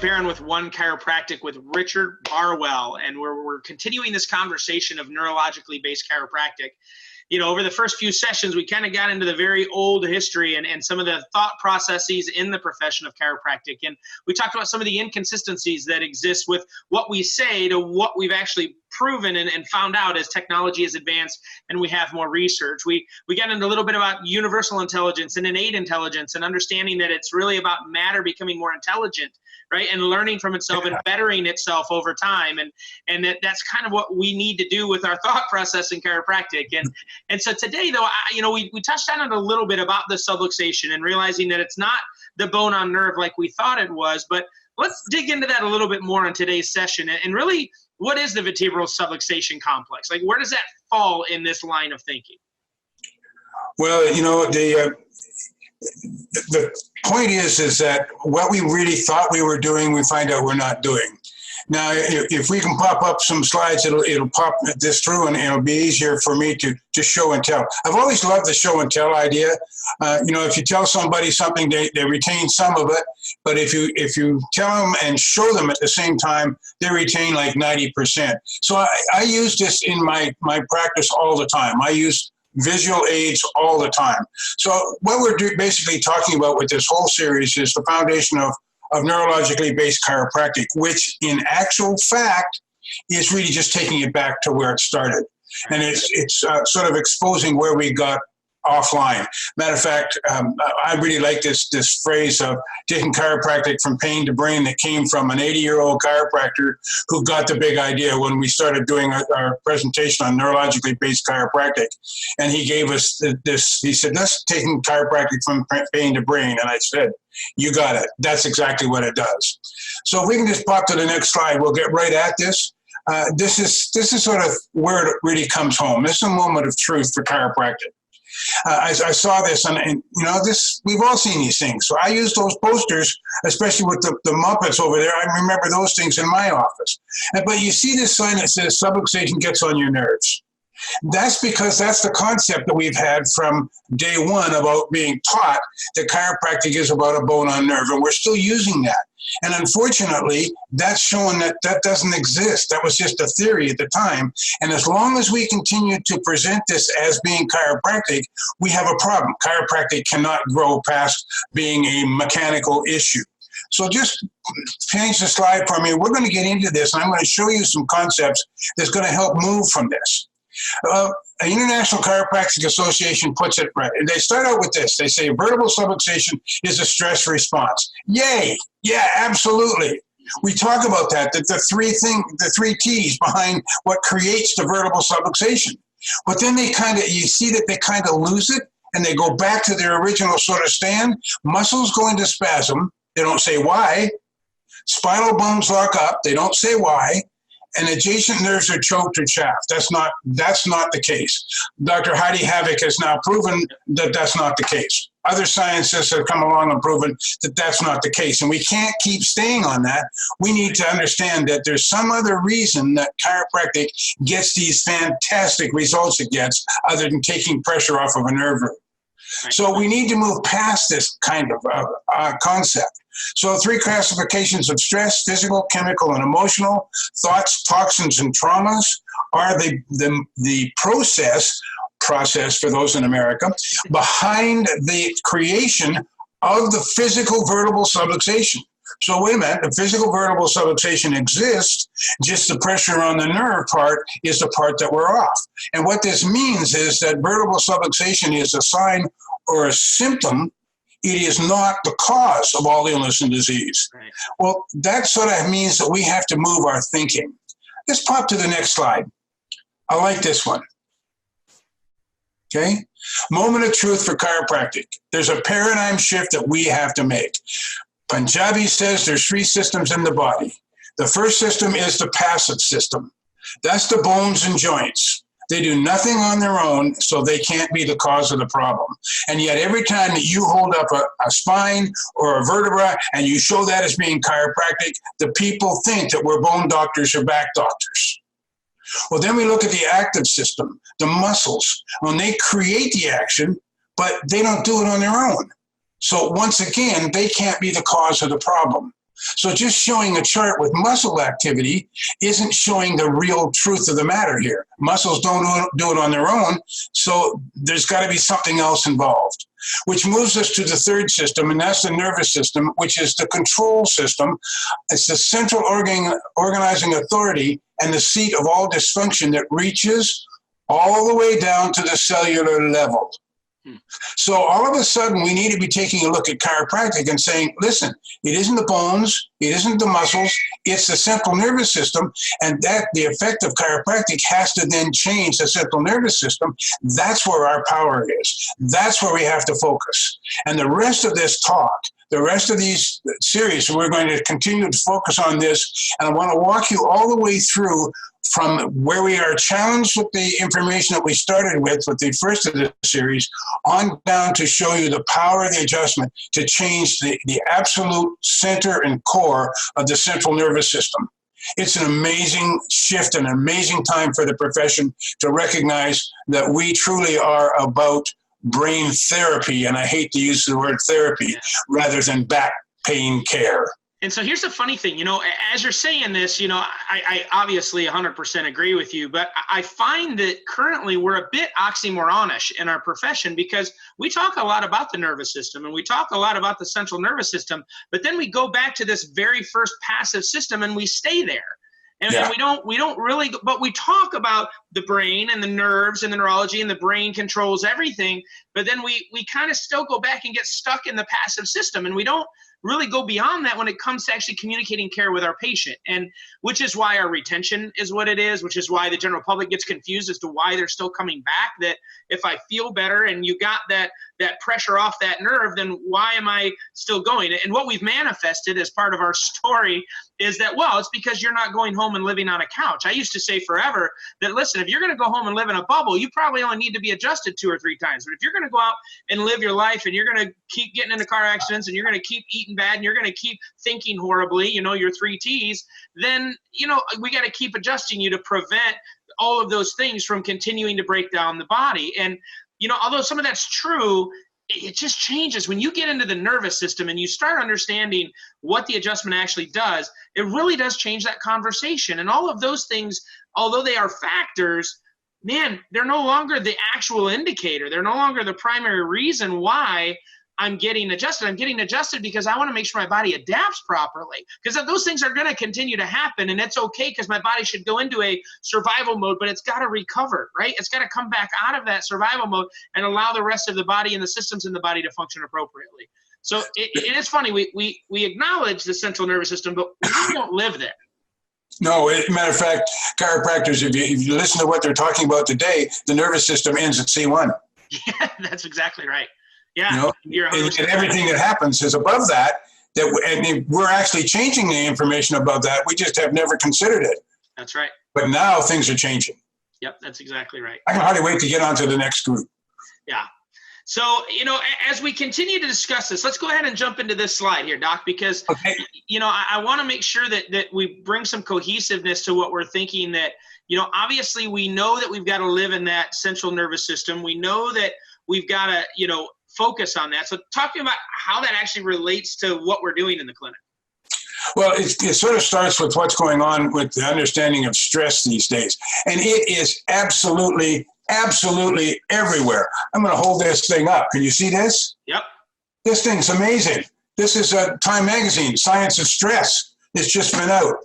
Barron with OneChiropractic with Richard Barwell, and we're continuing this conversation of neurologically based chiropractic. You know, over the first few sessions, we kind of got into the very old history and some of the thought processes in the profession of chiropractic. And we talked about some of the inconsistencies that exist with what we say to what we've actually proven and found out as technology has advanced and we have more research. We got into a little bit about universal intelligence and innate intelligence and understanding that it's really about matter becoming more intelligent, right? And learning from itself and bettering itself over time. And that's kind of what we need to do with our thought process in chiropractic. And so today, though, we touched on it a little bit about the subluxation and realizing that it's not the bone on nerve like we thought it was, but let's dig into that a little bit more in today's session. And really, what is the vertebral subluxation complex? Like, where does that fall in this line of thinking? Well, the point is that what we really thought we were doing, we find out we're not doing. Now, if we can pop up some slides, it'll pop this through, and it'll be easier for me to show and tell. I've always loved the show and tell idea. If you tell somebody something, they retain some of it. But if you tell them and show them at the same time, they retain like 90%. So I use this in my practice all the time. I use visual aids all the time. So what we're basically talking about with this whole series is the foundation of neurologically based chiropractic, which in actual fact is really just taking it back to where it started. And it's sort of exposing where we got offline. Matter of fact, I really like this phrase of taking chiropractic from pain to brain that came from an 80-year-old chiropractor who got the big idea when we started doing our presentation on neurologically based chiropractic. And he gave us this, he said, let's taking chiropractic from pain to brain. And I said, you got it. That's exactly what it does. So if we can just pop to the next slide, we'll get right at this. This is sort of where it really comes home. This is a moment of truth for chiropractic. I saw this, and this, we've all seen these things. So I use those posters, especially with the Muppets over there. I remember those things in my office. But you see this sign that says subluxation gets on your nerves. That's because that's the concept that we've had from day one about being taught that chiropractic is about a bone on nerve, and we're still using that. And unfortunately, that's showing that doesn't exist. That was just a theory at the time. And as long as we continue to present this as being chiropractic, we have a problem. Chiropractic cannot grow past being a mechanical issue. So just change the slide for me. We're going to get into this, and I'm going to show you some concepts that's going to help move from this. The International Chiropractic Association puts it right. They start out with this. They say vertebral subluxation is a stress response. Yay! Yeah, absolutely. We talk about that the three T's behind what creates the vertebral subluxation. But then you see that they kind of lose it, and they go back to their original sort of stand. Muscles go into spasm. They don't say why. Spinal bones lock up. They don't say why. And adjacent nerves are choked or chapped. That's not the case. Dr. Heidi Havoc has now proven that that's not the case. Other scientists have come along and proven that that's not the case. And we can't keep staying on that. We need to understand that there's some other reason that chiropractic gets these fantastic results it gets other than taking pressure off of a nerve root. So we need to move past this kind of concept. So 3 classifications of stress: physical, chemical, and emotional. Thoughts, toxins, and traumas are the process for those in America behind the creation of the physical vertebral subluxation. So wait a minute, the physical vertebral subluxation exists, just the pressure on the nerve part is the part that we're off. And what this means is that vertebral subluxation is a sign or a symptom. It is not the cause of all illness and disease. Right. Well, that sort of means that we have to move our thinking. Let's pop to the next slide. I like this one. Okay? Moment of truth for chiropractic. There's a paradigm shift that we have to make. Punjabi says there's 3 systems in the body. The first system is the passive system. That's the bones and joints. They do nothing on their own, so they can't be the cause of the problem. And yet every time that you hold up a spine or a vertebra and you show that as being chiropractic, the people think that we're bone doctors or back doctors. Well, then we look at the active system, the muscles. When they create the action, but they don't do it on their own. So once again, they can't be the cause of the problem. So just showing a chart with muscle activity isn't showing the real truth of the matter here. Muscles don't do it on their own, so there's got to be something else involved, which moves us to the third system, and that's the nervous system, which is the control system. It's the central organizing authority and the seat of all dysfunction that reaches all the way down to the cellular level. So all of a sudden, we need to be taking a look at chiropractic and saying, listen, it isn't the bones, it isn't the muscles, it's the central nervous system, and that the effect of chiropractic has to then change the central nervous system. That's where our power is. That's where we have to focus. And the rest of this talk, the rest of these series, we're going to continue to focus on this, and I want to walk you all the way through from where we are challenged with the information that we started with the first of the series, on down to show you the power of the adjustment to change the absolute center and core of the central nervous system. It's an amazing shift, an amazing time for the profession to recognize that we truly are about brain therapy, and I hate to use the word therapy, rather than back pain care. And so here's the funny thing, as you're saying this, I obviously 100% agree with you, but I find that currently we're a bit oxymoronish in our profession, because we talk a lot about the nervous system and we talk a lot about the central nervous system, but then we go back to this very first passive system and we stay there. And we don't really, but we talk about the brain and the nerves and the neurology, and the brain controls everything, but then we kind of still go back and get stuck in the passive system, and we don't really go beyond that when it comes to actually communicating care with our patient. And which is why our retention is what it is, which is why the general public gets confused as to why they're still coming back. That if I feel better and you got that pressure off that nerve, then why am I still going? And what we've manifested as part of our story is that, well, it's because you're not going home and living on a couch. I used to say forever that, listen, if you're going to go home and live in a bubble, you probably only need to be adjusted 2 or 3 times. But if you're going to go out and live your life, and you're going to keep getting into car accidents, and you're going to keep eating bad, and you're going to keep thinking horribly, your 3 T's, then, we got to keep adjusting you to prevent all of those things from continuing to break down the body. And, although some of that's true, it just changes when you get into the nervous system and you start understanding what the adjustment actually does. It really does change that conversation. And all of those things, although they are factors, man, they're no longer the actual indicator. They're no longer the primary reason why I'm getting adjusted. I'm getting adjusted because I want to make sure my body adapts properly, because those things are going to continue to happen, and it's okay, because my body should go into a survival mode, but it's got to recover, right? It's got to come back out of that survival mode and allow the rest of the body and the systems in the body to function appropriately. So it's funny, we acknowledge the central nervous system, but we really don't live there. No, matter of fact, chiropractors, if you listen to what they're talking about today, the nervous system ends at C1. Yeah, that's exactly right. Yeah, and everything that happens is above that, and we're actually changing the information above that. We just have never considered it. That's right. But now things are changing. Yep, that's exactly right. I can hardly wait to get on to the next group. Yeah. So, as we continue to discuss this, let's go ahead and jump into this slide here, Doc, because, I want to make sure that we bring some cohesiveness to what we're thinking, that, obviously we know that we've got to live in that central nervous system. We know that we've got to, focus on that. So talking about how that actually relates to what we're doing in the clinic. Well, it sort of starts with what's going on with the understanding of stress these days. And it is absolutely everywhere. I'm going to hold this thing up. Can you see this? Yep. This thing's amazing. This is Time Magazine, Science of Stress. It's just been out.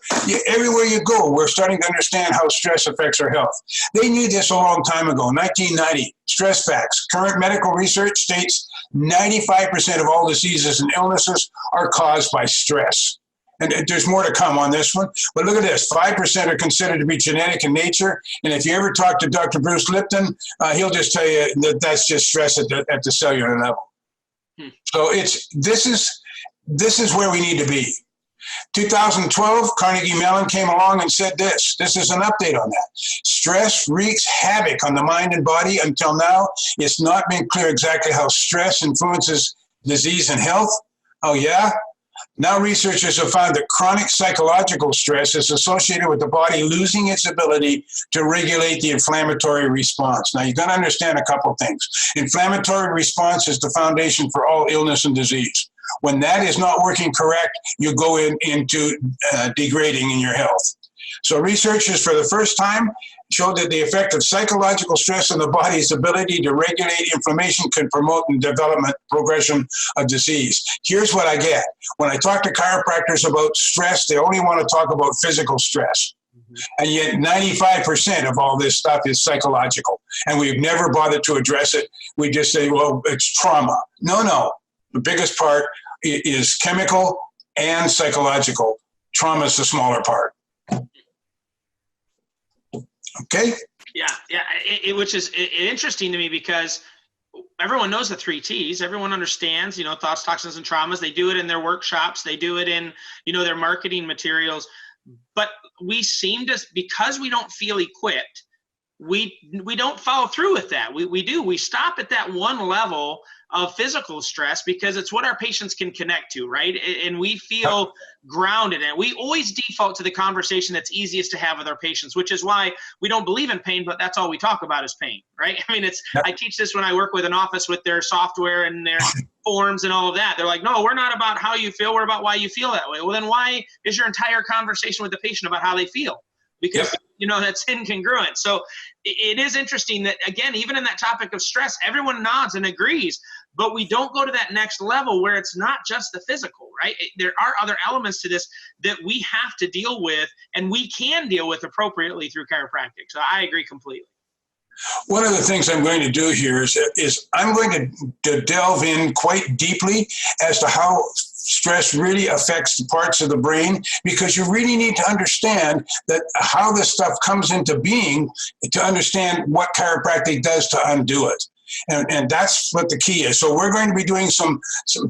Everywhere you go, we're starting to understand how stress affects our health. They knew this a long time ago, 1990. Stress facts. Current medical research states 95% of all diseases and illnesses are caused by stress. And there's more to come on this one. But look at this. 5% are considered to be genetic in nature. And if you ever talk to Dr. Bruce Lipton, he'll just tell you that that's just stress at the cellular level. So this is where we need to be. 2012, Carnegie Mellon came along and said this. This is an update on that. Stress wreaks havoc on the mind and body. Until now, it's not been clear exactly how stress influences disease and health. Oh, yeah? Now researchers have found that chronic psychological stress is associated with the body losing its ability to regulate the inflammatory response. Now, you've got to understand a couple things. Inflammatory response is the foundation for all illness and disease. When that is not working correct, you go into degrading in your health. So researchers, for the first time, showed that the effect of psychological stress on the body's ability to regulate inflammation can promote the development progression of disease. Here's what I get. When I talk to chiropractors about stress, they only want to talk about physical stress. And yet 95% of all this stuff is psychological. And we've never bothered to address it. We just say, well, it's trauma. No. The biggest part is chemical and psychological. Trauma is the smaller part. Okay. Yeah. Which is interesting to me because everyone knows the 3 T's. Everyone understands, thoughts, toxins, and traumas. They do it in their workshops. They do it in, their marketing materials. But we seem to, because we don't feel equipped, we don't follow through with that. We stop at that one level of physical stress because it's what our patients can connect to, right? And we feel grounded, and we always default to the conversation that's easiest to have with our patients, which is why we don't believe in pain, but that's all we talk about is pain, right? I mean, I teach this when I work with an office with their software and their forms and all of that. They're like, no, we're not about how you feel. We're about why you feel that way. Well, then why is your entire conversation with the patient about how they feel? Because, that's incongruent. So it is interesting that, again, even in that topic of stress, everyone nods and agrees, but we don't go to that next level where it's not just the physical, right? There are other elements to this that we have to deal with, and we can deal with appropriately through chiropractic. So I agree completely. One of the things I'm going to do here is I'm going to delve in quite deeply as to how stress really affects the parts of the brain, because you really need to understand that how this stuff comes into being to understand what chiropractic does to undo it. And that's what the key is. So we're going to be doing some,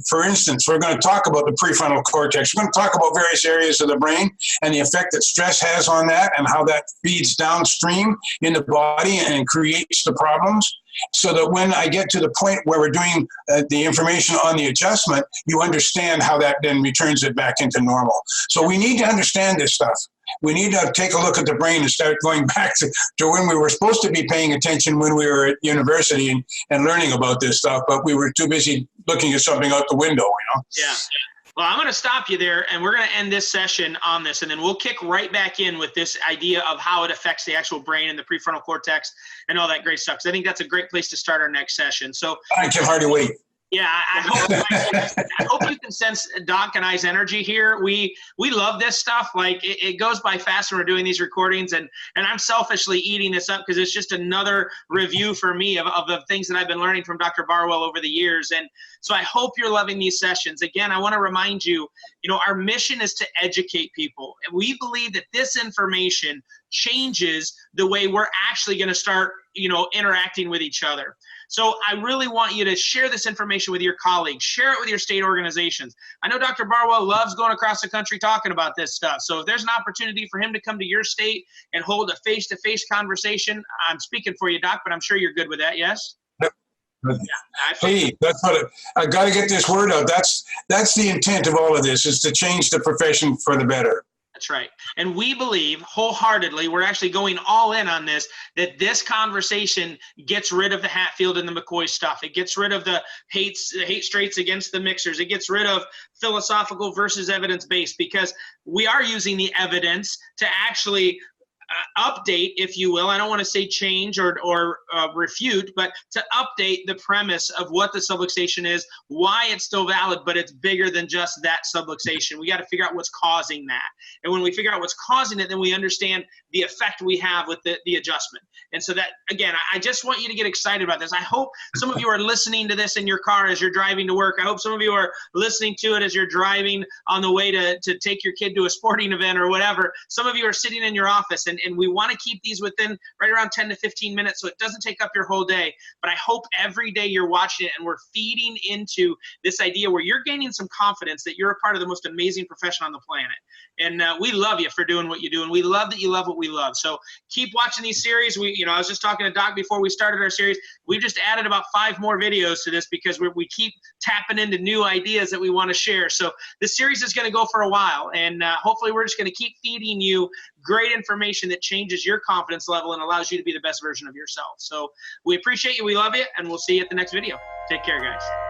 for instance, we're going to talk about the prefrontal cortex. We're going to talk about various areas of the brain and the effect that stress has on that and how that feeds downstream in the body and creates the problems. So that when I get to the point where we're doing the information on the adjustment, you understand how that then returns it back into normal. So we need to understand this stuff. We need to take a look at the brain and start going back to when we were supposed to be paying attention when we were at university and learning about this stuff, but we were too busy looking at something out the window, Yeah. Well, I'm going to stop you there, and we're going to end this session on this, and then we'll kick right back in with this idea of how it affects the actual brain and the prefrontal cortex and all that great stuff. Because I think that's a great place to start our next session. So I can hardly wait. Yeah, I hope you can sense Doc and I's energy here. We love this stuff. Like it goes by fast when we're doing these recordings, and I'm selfishly eating this up because it's just another review for me of the things that I've been learning from Dr. Barwell over the years. And so I hope you're loving these sessions. Again, I want to remind you, our mission is to educate people. And we believe that this information changes the way we're actually going to start, interacting with each other. So I really want you to share this information with your colleagues, share it with your state organizations. I know Dr. Barwell loves going across the country talking about this stuff. So if there's an opportunity for him to come to your state and hold a face-to-face conversation, I'm speaking for you, Doc, but I'm sure you're good with that, yes? Yep. Yeah, hey, that's what I got to get this word out. That's the intent of all of this, is to change the profession for the better. That's right. And we believe wholeheartedly, we're actually going all in on this, that this conversation gets rid of the Hatfield and the McCoy stuff. It gets rid of the hate straights against the mixers. It gets rid of philosophical versus evidence-based, because we are using the evidence to actually update, if you will. I don't want to say change or refute, but to update the premise of what the subluxation is, why it's still valid, but it's bigger than just that subluxation. We got to figure out what's causing that. And when we figure out what's causing it, then we understand the effect we have with the adjustment. And so that, again, I just want you to get excited about this. I hope some of you are listening to this in your car as you're driving to work. I hope some of you are listening to it as you're driving on the way to take your kid to a sporting event or whatever. Some of you are sitting in your office, and we want to keep these within right around 10 to 15 minutes so it doesn't take up your whole day. But I hope every day you're watching it and we're feeding into this idea where you're gaining some confidence that you're a part of the most amazing profession on the planet. And we love you for doing what you do, and we love that you love what we love. So keep watching these series. I was just talking to Doc before we started our series. We've just added about 5 more videos to this because we keep tapping into new ideas that we want to share. So this series is going to go for a while, and hopefully we're just going to keep feeding you great information that changes your confidence level and allows you to be the best version of yourself. So we appreciate you. We love you, and we'll see you at the next video. Take care, guys.